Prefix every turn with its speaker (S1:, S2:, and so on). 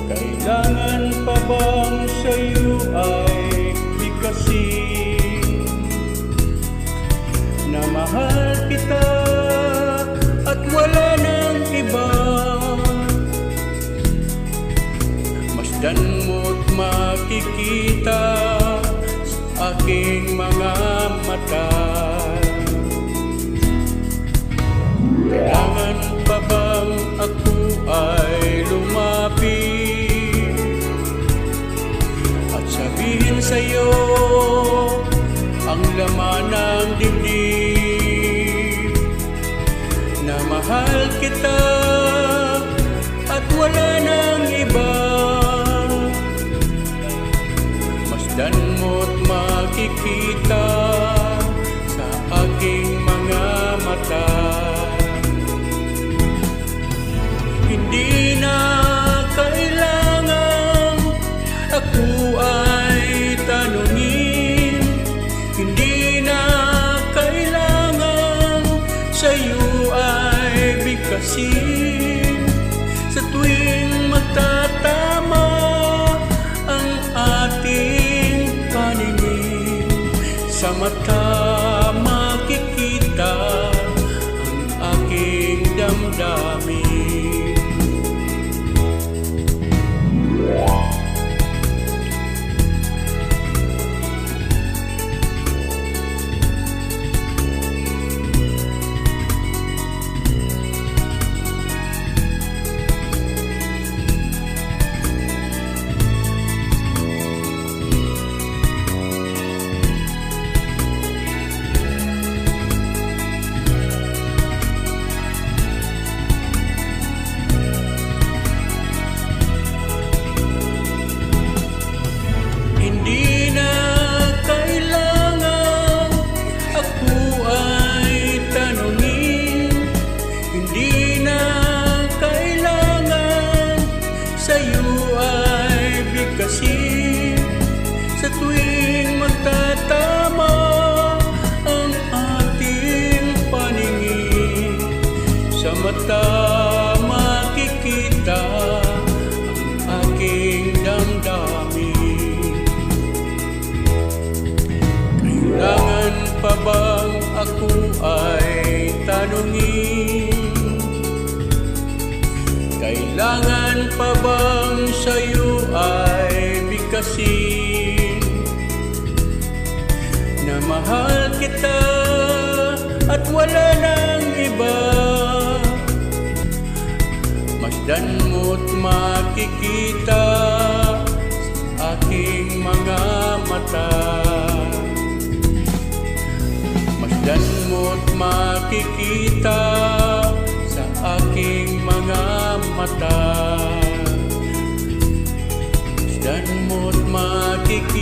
S1: Kailangan pa bang sa'yo ay bigkasin na mahal kita at wala nang iba? Masdan mo't makikita sa aking mga mata. Kailangan pa bang ako ay lumapit at sabihin sa'yo ang laman ng dibdib na mahal kita at wala nang iba? Masdan mo't makikita sa aking mga mata. Hindi na kailangan ako ay tanungin, hindi na kailangan sa'yo ay bigkasin. Sa tuwing magtatama ang ating paningin, sa mata makikita ang aking damdamin. Hindi na kailangan ako ay tanungin, hindi na kailangan sa'yo ay bigkasin. Sa tuwing magtatama ang ating paningin, sa mata makikita ang aking damdamin. Kailangan pa bang ako ay tanungin? Kailangan pa bang sa'yo ay bigkasin na mahal kita at wala nang iba? Masdan mo't makikita sa aking mga mata. Masdan mo't makikita sa aking mga mata. Masdan mo't makikita